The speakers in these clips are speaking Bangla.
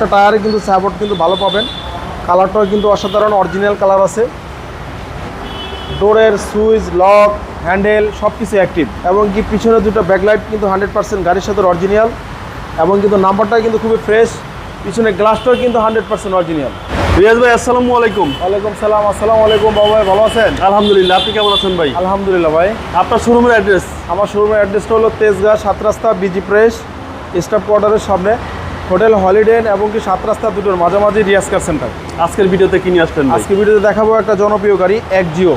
চারটা টায়ারে কিন্তু সাপোর্ট কিন্তু ভালো পাবেন। কালারটাও কিন্তু অসাধারণ অরিজিনাল কালার আছে। ডোরের সুইচ, লক, হ্যান্ডেল সব কিছু অ্যাক্টিভ এবং কি পিছনে দুটো ব্যাকলাইট কিন্তু 100% গাড়ির সাথে অরিজিনাল এবং কিন্তু নাম্বারটা কিন্তু খুবই ফ্রেশ। পিছনে গ্লাসটাও কিন্তু 100% অরিজিনাল। রিয়াজ ভাই আসসালামু আলাইকুম। ওয়ালাইকুম সালাম। আসসালামু আলাইকুম বাবু ভাই, ভালো আছেন? আলহামদুলিল্লাহ, আপনি কেমন আছেন ভাই? আলহামদুলিল্লাহ ভাই। আপনার শোরুমের অ্যাড্রেস? আমার শোরুমের অ্যাড্রেসটা হলো তেজগাঁ 7 রাস্তা বিজি প্রেস স্টাফ কোয়ার্টারের সামনে, হোটেল হলিডে এবং কি 7 রাস্তা দুটোর মাঝামাঝি রিয়াজ কার সেন্টার। আজকের ভিডিওতে কি নিয়ে আসলেন ভাই? আজকে ভিডিওতে দেখাবো একটা জনপ্রিয় গাড়ি এক্সজিও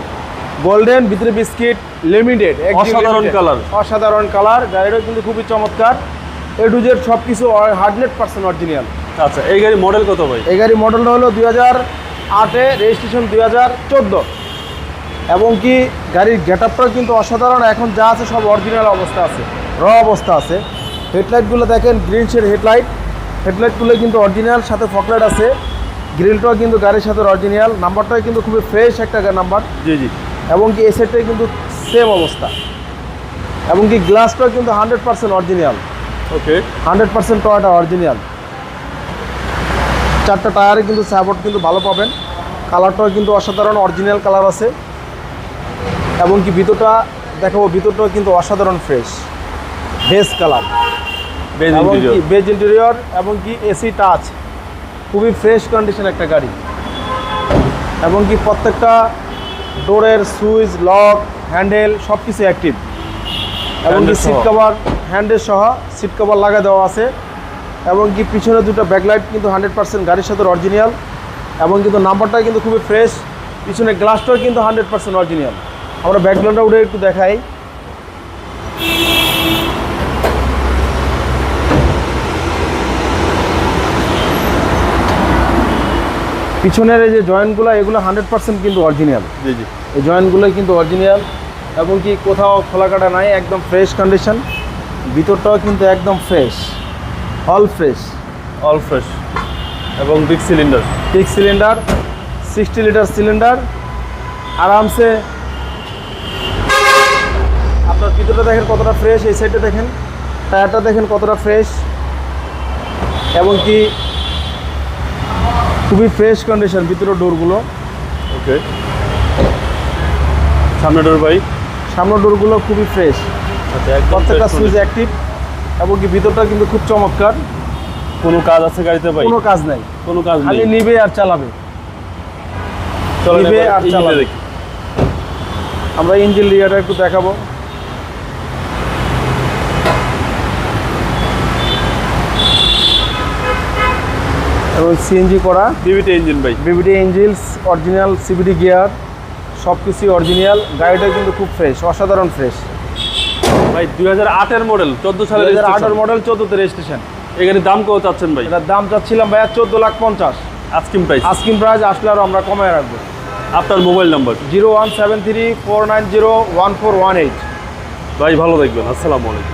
গোল্ডেন, ভিতরে বিস্কিট লিমিটেড। অসাধারণ কালার, অসাধারণ কালার। গাড়িটাও কিন্তু খুবই চমৎকার। এ টু জেড সব কিছু 100% অরিজিনাল। আচ্ছা, এই গাড়ি মডেল কত ভাই? এই গাড়ি মডেলটা হলো 2008-এ, রেজিস্ট্রেশন 2014 এবং কি গাড়ির গেটআপটাও কিন্তু অসাধারণ। এখন যা আছে সব অরিজিনাল অবস্থা আছে, র অবস্থা আছে। হেডলাইটগুলো দেখেন, গ্রিন শেড হেডলাইটগুলো কিন্তু অরিজিনাল, সাথে ফকলাইট আছে। গ্রিলটাও কিন্তু গাড়ির সাথে অরিজিনাল। নাম্বারটাও কিন্তু খুবই ফ্রেশ একটা নাম্বার। জি জি। এবং কি এই সেটটাই কিন্তু সেম অবস্থা এবং কি গ্লাসটাও কিন্তু 100% অরিজিনাল। ওকে, 100% টয়োটা অরিজিনাল। চারটা টায়ারে কিন্তু সাপোর্ট কিন্তু ভালো পাবেন। কালারটাও কিন্তু অসাধারণ অরিজিনাল কালার আছে এবং কি ভিতরটা দেখাবো, ভিতরটাও কিন্তু অসাধারণ ফ্রেশ বেজ কালার এবং কি বেজ ইন্টেরিয়র এবং কি এসি টাচ, খুবই ফ্রেশ কন্ডিশন একটা গাড়ি। এবং কি প্রত্যেকটা ডোরের সুইচ, লক, হ্যান্ডেল সব কিছু অ্যাক্টিভ এবং কি সিট কভার, হ্যান্ডেল সহ সিট কভার লাগা দেওয়া আছে এবং কি পিছনে দুটো ব্যাকলাইট কিন্তু 100% গাড়ির সাথে অরিজিনাল এবং কিন্তু নাম্বারটা কিন্তু খুবই ফ্রেশ। পিছনে গ্লাসটাও কিন্তু 100% অরিজিনাল। আমরা ব্যাকগ্রাউন্ডটা উঠে একটু দেখাই। পিছনের এই যে জয়েন্টগুলো, এগুলো 100% কিন্তু অরিজিনাল। জি জি। এই জয়েন্টগুলো কিন্তু অরিজিনাল এবং কি কোথাও খোলা কাটা নাই, একদম ফ্রেশ কন্ডিশন। ভিতরটাও কিন্তু একদম ফ্রেশ, অল ফ্রেশ এবং বিগ সিলিন্ডার 60 লিটার সিলিন্ডার আরামসে। আপনার ভিতরটা দেখেন কতটা ফ্রেশ, এই সাইডটা দেখেন, টায়ারটা দেখেন কতটা ফ্রেশ এবং কি খুবই ফ্রেশ কন্ডিশন ভিতরের ডোরগুলো। ওকে, সামনে ডোর ভাই? সামনের ডোরগুলো খুবই ফ্রেশ। আচ্ছা, প্রত্যেকটা সুইচ অ্যাক্টিভ এবং কি ভিতরটা কিন্তু খুব চমৎকার। কোনো কাজ আছে গাড়িতে ভাই? কোনো কাজ নাই, কোনো কাজ নেই, খালি নিবে আর চালাবে। নিবে আর চালাবে। দেখি আমরা ইঞ্জিন লিয়ারটা একটু দেখাবো। এবং সিএনজি করা বিবিটি ইঞ্জিন ভাই, বিবিডি ইঞ্জিনস অরিজিনাল, সিবিডি গিয়ার সব কিছুই অরিজিনাল। গাড়িটা কিন্তু খুব ফ্রেশ, অসাধারণ ফ্রেশ ভাই। 2008-এর মডেল, 14 সালের 2008 মডেল, 14তে রেজিস্ট্রেশন। এই গাড়ির দাম কত চাচ্ছেন ভাই? এটার দাম চাচ্ছিলাম ভাইয়া 14,50,000। Asking price? আস্কিং প্রাইস আসলে আরও আমরা কমায় রাখবো। আপনার মোবাইল নাম্বার? 0173 490 1418। ভাই ভালো থাকবেন, আসসালামু আলাইকুম।